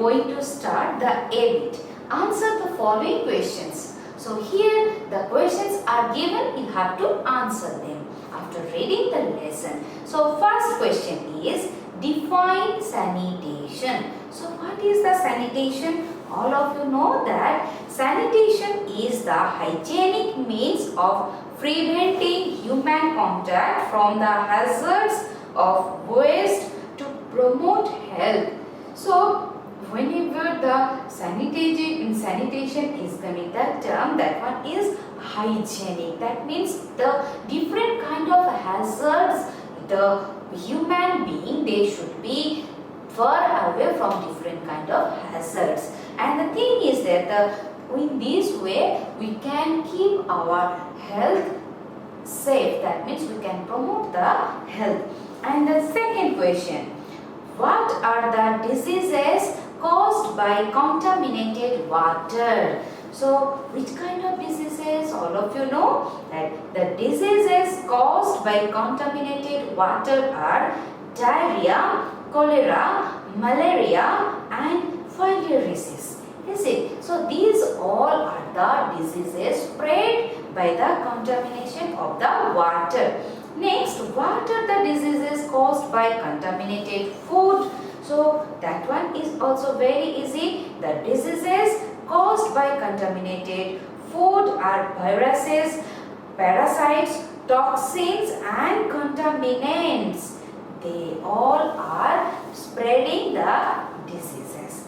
going to start the A bit. Answer the following questions. So here the questions are given, you have to answer them after reading the lesson. So first question is define sanitation. So what is the sanitation? All of you know that sanitation is the hygienic means of preventing human contact from the hazards of waste to promote health. So whenever the sanitation is coming, that term, that one is hygienic. That means the different kind of hazards the human being, they should be far away from different kind of hazards. And the thing is that in this way we can keep our health safe. That means we can promote the health. And the second question, what are the diseases caused by contaminated water? So which kind of diseases? All of you know that the diseases caused by contaminated water are diarrhea, cholera, malaria and filariasis. Is it? So these all are the diseases spread by the contamination of the water. Next, what are the diseases caused by contaminated food? So that one is also very easy. The diseases caused by contaminated food are viruses, parasites, toxins and contaminants. They all are spreading the diseases.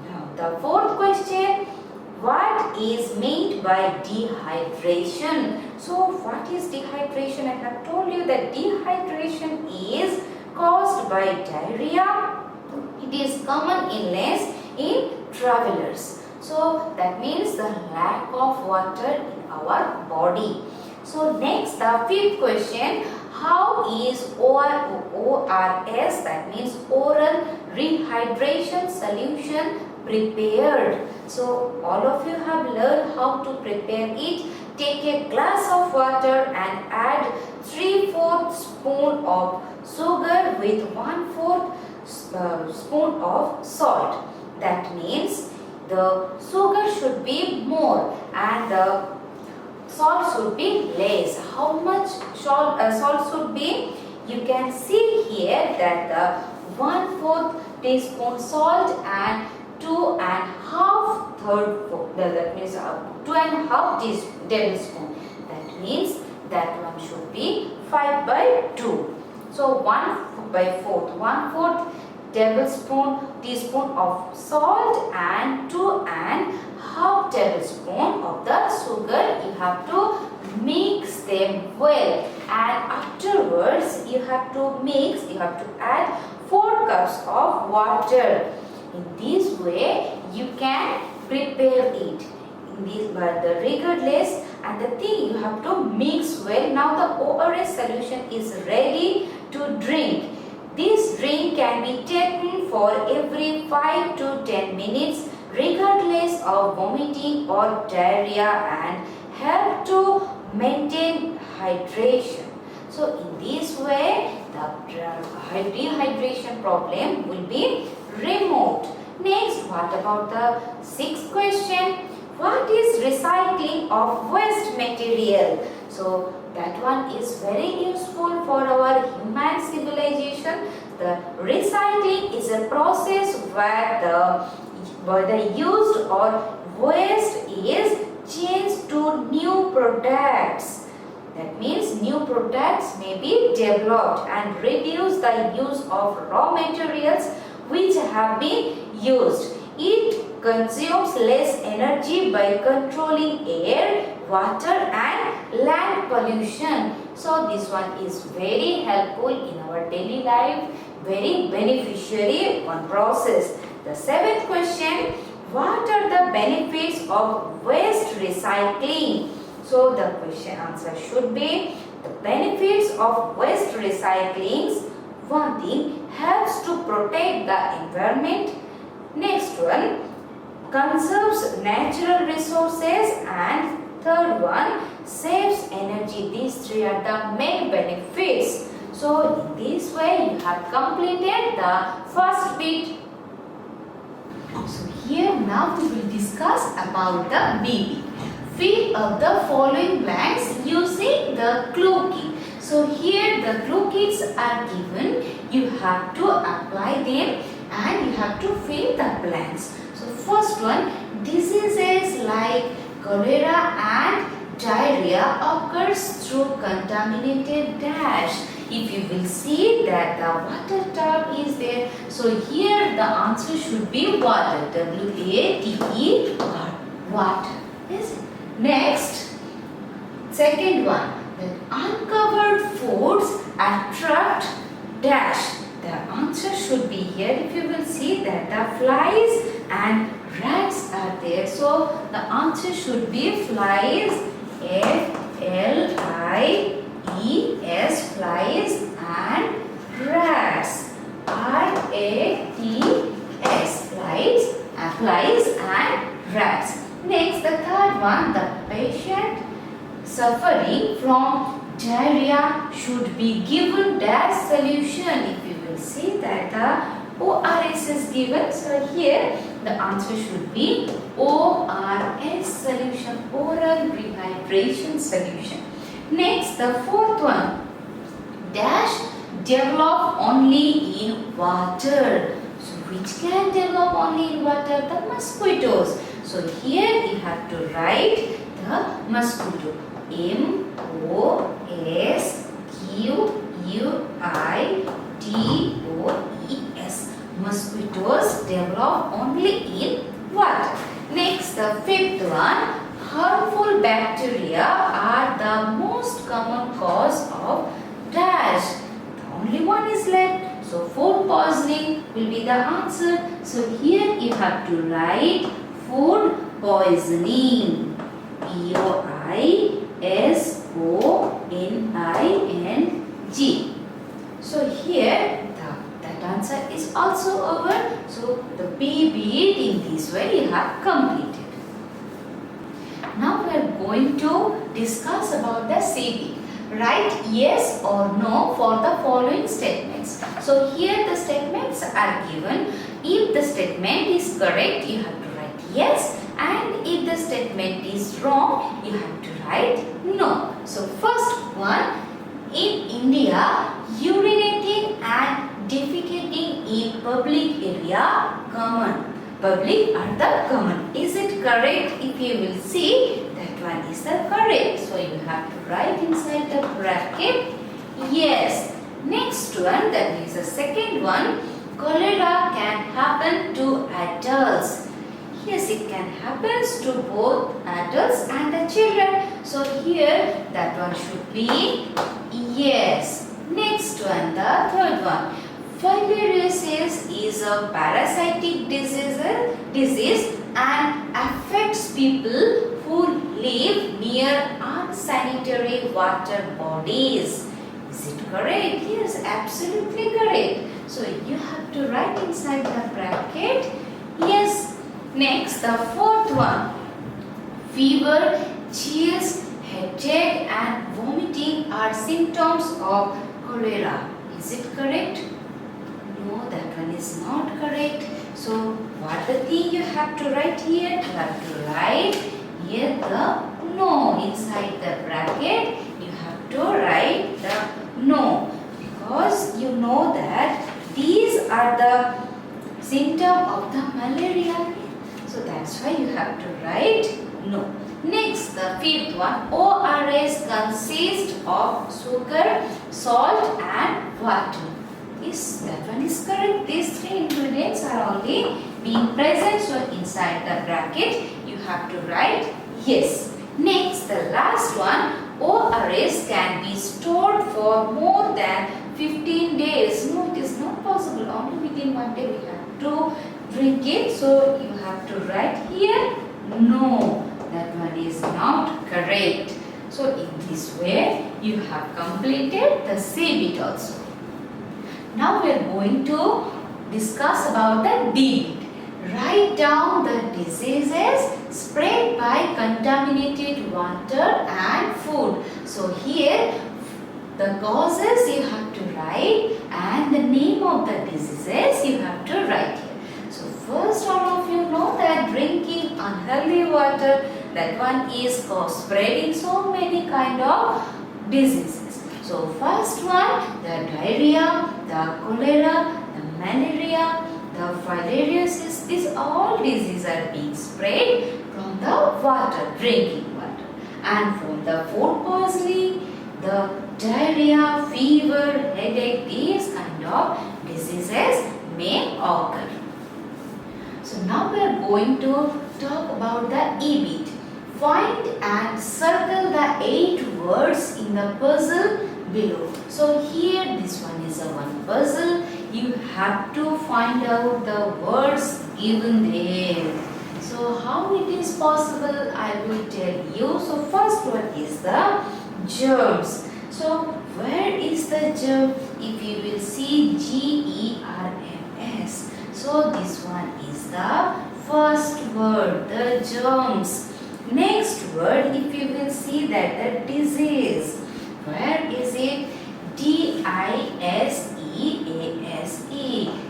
Now the fourth question, what is meant by dehydration? So what is dehydration? I have told you that dehydration is caused by diarrhea. It is common illness in travelers. So that means the lack of water in our body. So next, the fifth question, how is ORS, that means oral rehydration solution, prepared? So all of you have learned how to prepare it. Take a glass of water and add 3/4 spoon of sugar with 1/4 spoon of salt. That means the sugar should be more and the salt should be less. How much salt should be? You can see here that the 1/4 teaspoon salt and 2.5 that means 2.5 tablespoon. That means that one should be 5/2. So 1/4, 1/4 teaspoon of salt and 2.5 tablespoon of the sugar. You have to mix them well, and afterwards you have to add 4 cups of water. In this way you can prepare it. In this, but regardless, and the thing, you have to mix well. Now the ORS solution is ready to drink. This drink can be taken for every 5 to 10 minutes regardless of vomiting or diarrhea and help to maintain hydration. So in this way the dehydration problem will be removed. Next, what about the sixth question? What is recycling of waste material? So that one is very useful for our human civilization. The recycling is a process where the used or waste is changed to new products. That means new products may be developed and reduce the use of raw materials which have been used. It consumes less energy by controlling air, water and land pollution. So this one is very helpful in our daily life, very beneficiary one process. The seventh question, what are the benefits of waste recycling? So the question answer should be the benefits of waste recycling. One thing, helps to protect the environment. Next one, conserves natural resources, and third one, saves energy. These three are the main benefits. So in this way you have completed the first bit. here now we will discuss about the BB. Fill up the following blanks using the clue kit. So here the clue kits are given. You have to apply them and you have to fill the blanks. So first one, diseases like cholera and diarrhea occurs through contaminated dash. If you will see that the water tub is there, so here the answer should be water. W-A-T-E-R, water. Yes. Next, second one, that uncovered foods attract dash. The answer should be here. If you will see that the flies and rats are there, so the answer should be flies, F-L-I-E-S, flies, and rats, R-A-T-S, flies and rats. Next, the third one, the patient suffering from diarrhea should be given dash solution. If you will see that the ORS is given, so here the answer should be ORS solution, oral rehydration solution. Next, the fourth one, dash develop only in water. So which can develop only in water? The mosquitoes. So here you have to write the mosquito. M-O-S-Q-U-I-T-O-E-S. Mosquitoes develop only in water. Next, the fifth one, harmful bacteria are the most common cause of dash. The only one is left. So food poisoning will be the answer. So here you have to write food poisoning. P-O-I-S-O-N-I-N-G. So here that answer is also over. So the BB in this way you have completed. Now we are going to discuss about the CB. Write yes or no for the following statements. So here the statements are given. If the statement is correct, you have to write yes, and if the statement is wrong, you have to write no. So first one, in India, urinating and defecating in public area common. Public are the common. Is it correct? If you will see, that one is the correct. So you have to write inside the bracket yes. Next one, that is the second one, cholera can happen to adults. Yes, it can happen to both adults and the children. So here that one should be yes. Next one, the third one, filariasis is a parasitic disease and affects people who live near unsanitary water bodies. Is it correct? Yes, absolutely correct. So you have to write inside the bracket yes. Next, the fourth one, fever, chills, headache and vomiting are symptoms of cholera. Is it correct? No, that one is not correct. So what the thing you have to write here? You have to write here the no inside the bracket. You have to write the no, because you know that these are the symptom of the malaria. So that's why you have to write no. Next, the fifth one, ORS consists of sugar, salt and water. Yes, that one is correct. These three ingredients are only being present. So inside the bracket, you have to write yes. Next, the last one, ORS can be stored for more than 15 days. No, it is not possible. Only within 1 day we have to drink it. So you have to write here no. That one is not correct. So in this way, you have completed the C bit also. Now we are going to discuss about the D bit. Write down the diseases spread by contaminated water and food. So here the causes you have to write and the name of the diseases you have to write here. So first all of you know that drinking unhealthy water, that one is spreading so many kind of diseases. So first one, the diarrhea, the cholera, the malaria, the filariasis, these all diseases are being spread from the water, drinking water. And from the food poisoning, the diarrhea, fever, headache, these kind of diseases may occur. So now we are going to talk about the EBIT. Find and circle the 8 words in the puzzle below. So here this one is a one puzzle. You have to find out the words given there. So how it is possible, I will tell you. So first one is the germs. So where is the germ? If you will see GERMS. So this one is the first word, the germs. Next word, if you will see that the disease. Where is it? DISEASE.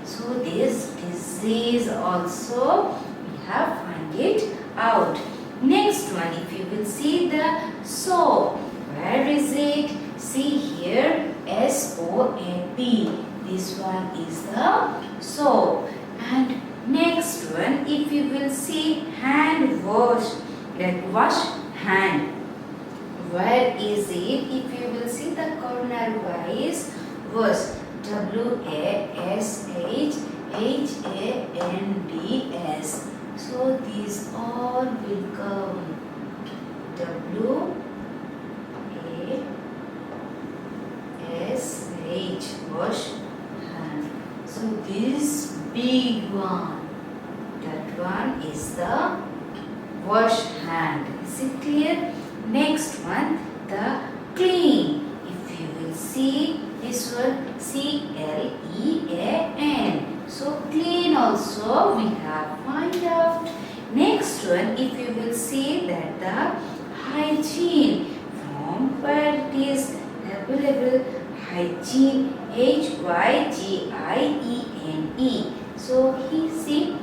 So this disease also we have find it out. Next one, if you will see the soap. Where is it? See here, SOAP. This one is the soap. And next one, if you will see hand wash, that wash hand. Where is it? If you will see the corner wise, wash, WASHHANDS. So these all will come WASH, wash hand. So this big one, that one is the wash hand. Is it clear? Next one, the clean. If you will see this one, CLEAN. So clean also we have find out. Next one, if you will see that the hygiene, from where it is available, hygiene, HYGIENE. So he see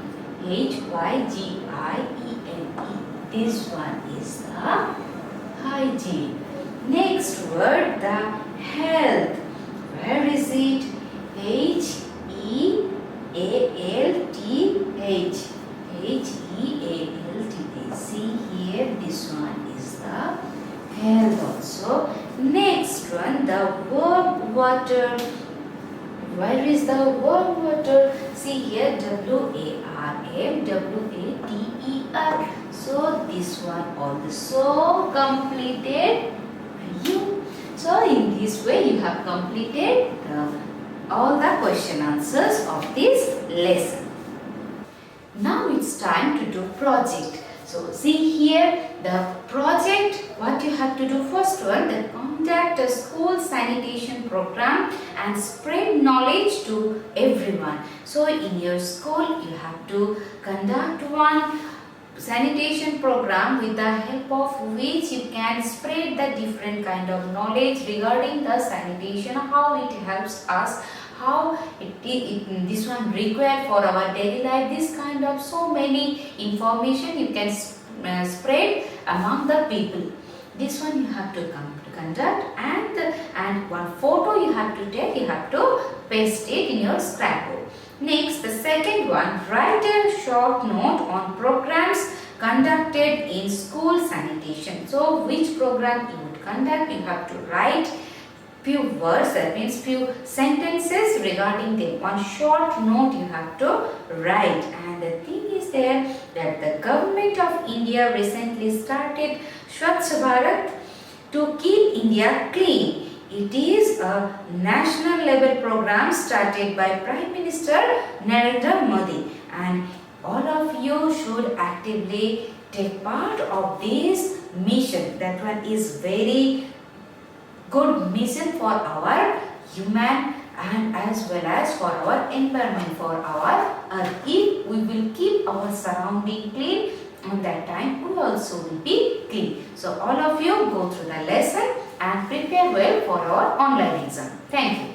HYGIENE. This one is the hygiene. Next word, the health. Where is it? HEALTH. HEALTH. See here, this one is the health also. Next one, the warm water. Where is the warm water? See here, WARMWATER. So this one also completed you. So in this way you have completed all the question answers of this lesson. Now it's time to do project. So see here the project, what you have to do. First one, the conduct a school sanitation program and spread knowledge to everyone. So in your school you have to conduct one sanitation program with the help of which you can spread the different kind of knowledge regarding the sanitation, how it helps us, how this one required for our daily life. This kind of so many information you can spread among the people. This one you have to conduct, and one photo you have to take, you have to paste it in your scrapbook. Next, the second one, write a short note on programs conducted in school sanitation. So which program you would conduct, you have to write few words, that means few sentences regarding them. One short note you have to write. And the thing is there that the government of India recently started Swachh Bharat to keep India clean. It is a national level program started by Prime Minister Narendra Modi, and all of you should actively take part of this mission. That one is very good mission for our human and as well as for our environment, for our earth. If we will keep our surrounding clean, on that time we also will be clean. So all of you go through the lesson and prepare well for our online exam. Thank you.